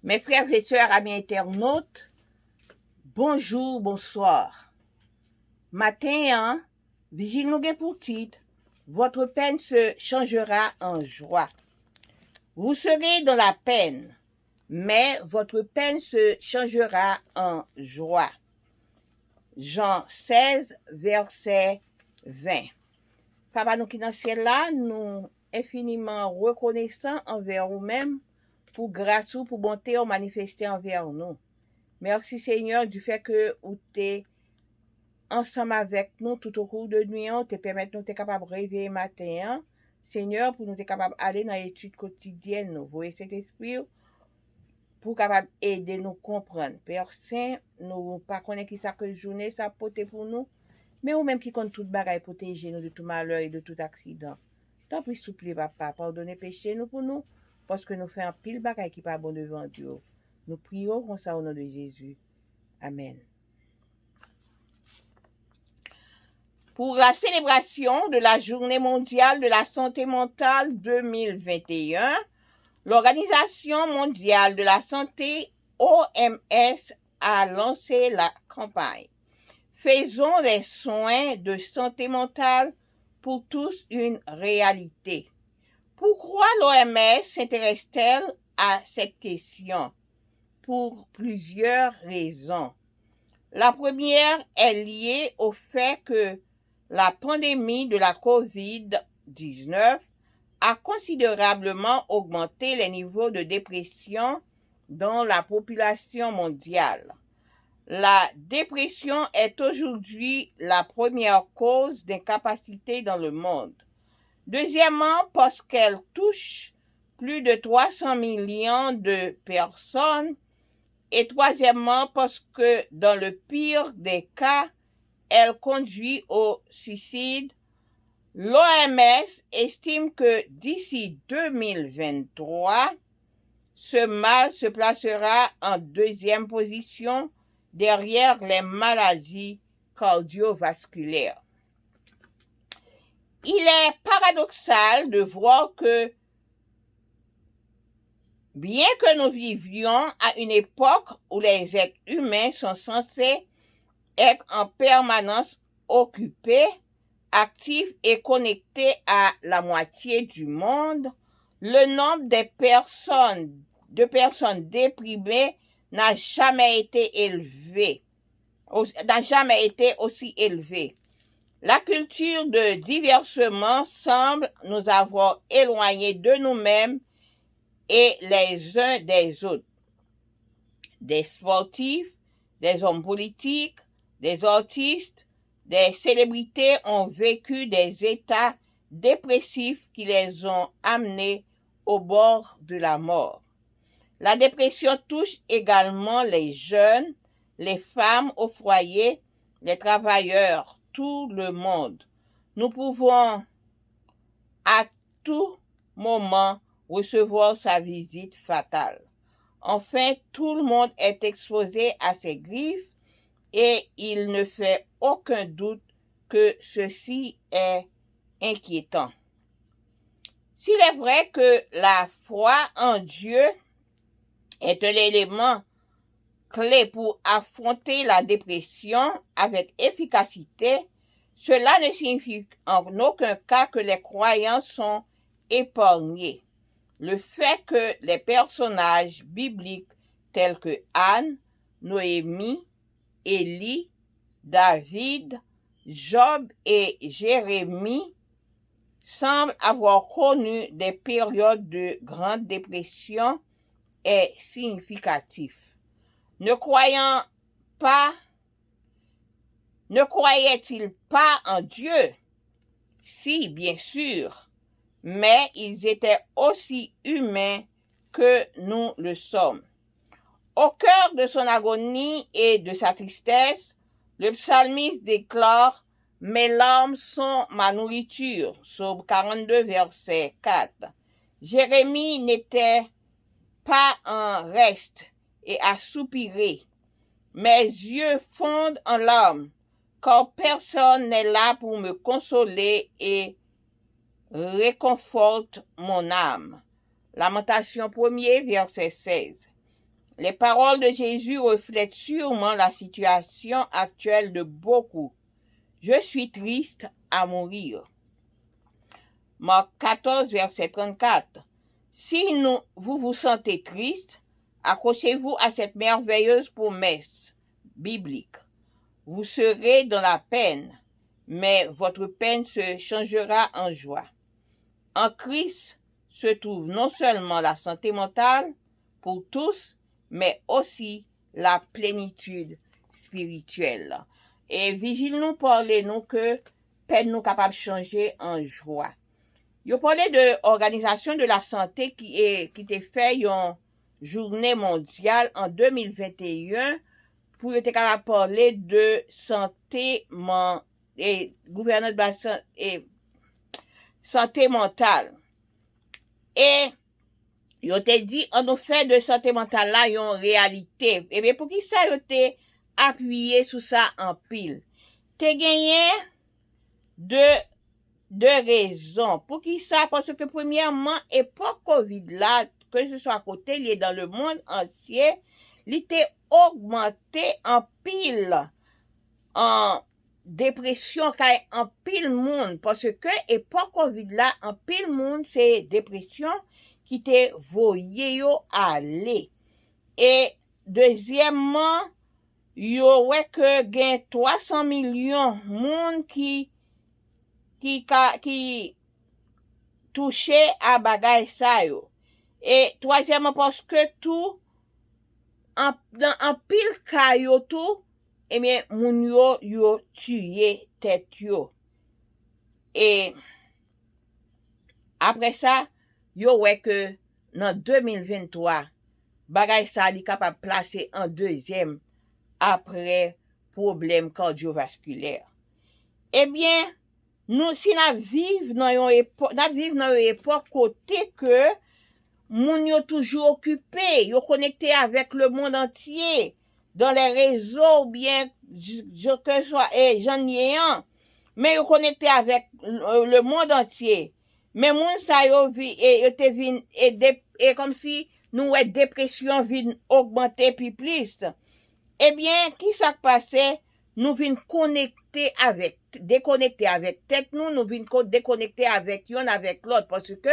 Mes frères et sœurs, amis internautes, bonjour, bonsoir. Matin, vigile nous gen pour titre, votre peine se changera en joie. Vous serez dans la peine, mais votre peine se changera en joie. Jean 16, verset 20. Papa nous qui dans le ciel là, nous infiniment reconnaissants envers vous-même pour grâce ou pour bonté ou manifester envers nous. Merci Seigneur du fait que vous êtes ensemble avec nous tout au cours de nuit, te permettre nous être capable de réveiller matin. Seigneur, pour nous être capable d'aller dans l'étude quotidienne, nous voyez cet esprit pour capable aider nous comprendre. Père Saint, nous pas connaître qui ça que journée ça porter pour nous, mais ou même qui compte toute bagaille protéger nous de tout malheur et de tout accident. Tant pis souple papa, pardonnez péché nous pour nous, parce que nous faisons pile bagaille qui pas bon devant Dieu. Nous prions comme ça au nom de Jésus. Amen. Pour la célébration de la Journée mondiale de la santé mentale 2021, l'Organisation mondiale de la santé, OMS, a lancé la campagne « Faisons des soins de santé mentale pour tous une réalité ». Pourquoi l'OMS s'intéresse-t-elle à cette question? Pour plusieurs raisons. La première est liée au fait que la pandémie de la COVID-19 a considérablement augmenté les niveaux de dépression dans la population mondiale. La dépression est aujourd'hui la première cause d'incapacité dans le monde. Deuxièmement, parce qu'elle touche plus de 300 millions de personnes. Et troisièmement, parce que dans le pire des cas, elle conduit au suicide. L'OMS estime que d'ici 2023, ce mal se placera en deuxième position derrière les maladies cardiovasculaires. Il est paradoxal de voir que bien que nous vivions à une époque où les êtres humains sont censés être en permanence occupés, actifs et connectés à la moitié du monde, le nombre de personnes déprimées n'a jamais été aussi élevé. La culture de divertissement semble nous avoir éloignés de nous-mêmes et les uns des autres. Des sportifs, des hommes politiques, des artistes, des célébrités ont vécu des états dépressifs qui les ont amenés au bord de la mort. La dépression touche également les jeunes, les femmes au foyer, les travailleurs, tout le monde. Nous pouvons à tout moment recevoir sa visite fatale. Enfin, tout le monde est exposé à ses griffes et il ne fait aucun doute que ceci est inquiétant. S'il est vrai que la foi en Dieu est un élément clé pour affronter la dépression avec efficacité, cela ne signifie en aucun cas que les croyants sont épargnés. Le fait que les personnages bibliques tels que Anne, Noémie, Élie, David, Job et Jérémie semblent avoir connu des périodes de grande dépression est significatif. Ne croyaient-ils pas en Dieu? Si, bien sûr, mais ils étaient aussi humains que nous le sommes. Au cœur de son agonie et de sa tristesse, le psalmiste déclare « Mes larmes sont ma nourriture » Psaume 42, verset 4. Jérémie n'était pas en reste et a soupiré. Mes yeux fondent en larmes, car personne n'est là pour me consoler et réconforte mon âme. Lamentation 1er, verset 16. Les paroles de Jésus reflètent sûrement la situation actuelle de beaucoup. Je suis triste à mourir. Marc 14, verset 34. Si vous vous sentez triste, accrochez-vous à cette merveilleuse promesse biblique. Vous serez dans la peine, mais votre peine se changera en joie. En Christ se trouve non seulement la santé mentale pour tous, mais aussi la plénitude spirituelle. Et vigile-nous, parlez-nous que peine nous capable de changer en joie. Yo parlé de organisation de la santé qui était fait une journée mondiale en 2021 pour être capable de parler de santé et gouvernance et santé mentale. Et yo te dit on nous fait de santé mentale là une réalité. Et bien pour qui ça yo te appuyé sur ça en pile. Te gagné de raisons. Pour qui ça? Parce que premièrement, époque COVID là, que ce soit à côté, il est dans le monde entier, il était augmenté en pile, en dépression, en pile monde. Parce que époque COVID là, en pile monde, c'est dépression qui te voyé yo aller. Et deuxièmement, yo ouais que gain 300 millions monde qui touché à bagay sa yo. Et troisièmement, parce que tout, en pile ka yo tout, eh bien, moun yo tué tête yo. Et après ça, yo ouais que dans 2023, bagay sa li capable placer en deuxième après problème cardiovasculaire. Eh bien, nous, si nous vivons dans une époque côté que moun yo toujours occupé, yo connecté avec le monde entier, dans les réseaux, ou bien, que soit, j'en ai un, mais yo connecté avec le monde entier. Mais moun sa yo te vin, et comme si nous, dépression vin augmenter puis plus. Eh bien, qui ça passé? Nous vin déconnecter avec tête nous vin déconnecter avec yon avec l'autre parce que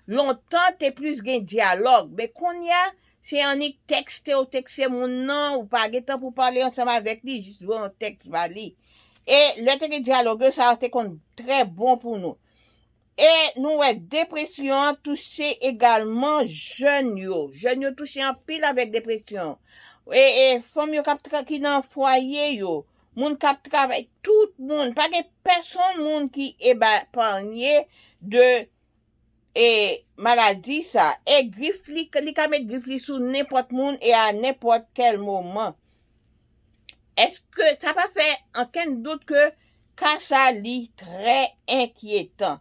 longtemps t'es plus gain dialogue mais qu'on y a c'est un texte ou texte mon nom ou pas temps pour parler ensemble avec lui juste bon texte vali et le dialogue ça a été très bon pour nous et nous dépression touché également jeunes yo touché en pile avec dépression et femme yo k'ap qui dans foyer yo moun k'ap travail tout monde pas de personne monde qui épargné de maladie ça et griffe li ka mettre griffe li sous n'importe monde et à n'importe quel moment. Est-ce que ça pas fait aucun doute que ça li très inquiétant.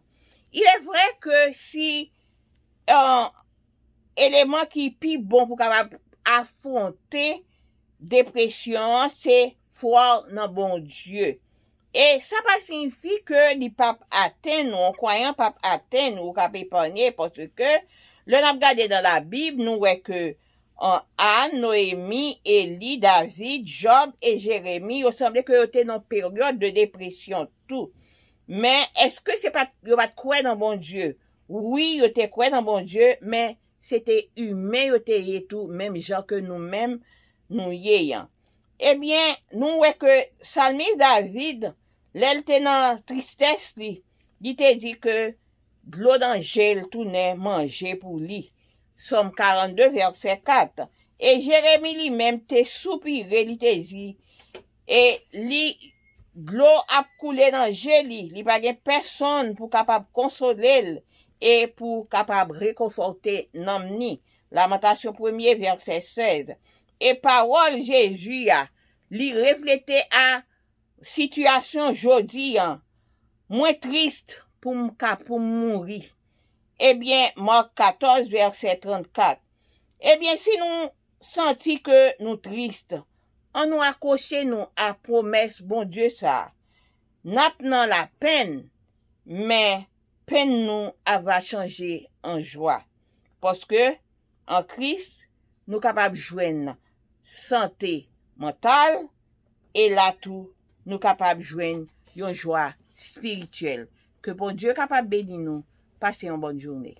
Il est vrai que si élément qui plus bon pour capable affronter dépression c'est foi dans bon Dieu. Et ça pas signifie que les papes atteint nous, croyant pape atteint nous, cap épargner parce que le n'a regardé dans la Bible, nous voyons que Anne, Noémie, Élie, David, Job et Jérémie, il semblait que étaient dans une période de dépression tout. Mais est-ce que c'est pas yo pas croire dans bon Dieu? Oui, yo te croire dans bon Dieu, mais c'était humain yo te tout même gens que nous-mêmes nous yéyan. Eh bien, nous voyons que Psalmiste David, l'elle te dans tristesse li, il te dit que de l'eau d'angèle tournait manger pour lui. Somme 42 verset 4. Et Jérémie lui-même te soupiré, il te dit et li l'eau a coulé dans geli, li pa gen personne pour capable consoler et pour capable réconforter nam ni. Lamentation 1er verset 16. Et parole Jésus a li reflété à situation jodi moins triste pour mourir. Eh bien Marc 14 verset 34. Eh bien si nous senti que nous triste, on nous accroché nous à promesse bon Dieu ça. N'a dans la peine, mais peine nous va changer en joie. Parce que en Christ, nous capables de joindre santé mentale et là tout, nous capables de joindre une joie spirituelle. Que bon Dieu capable de bénir nous. Passez une bonne journée.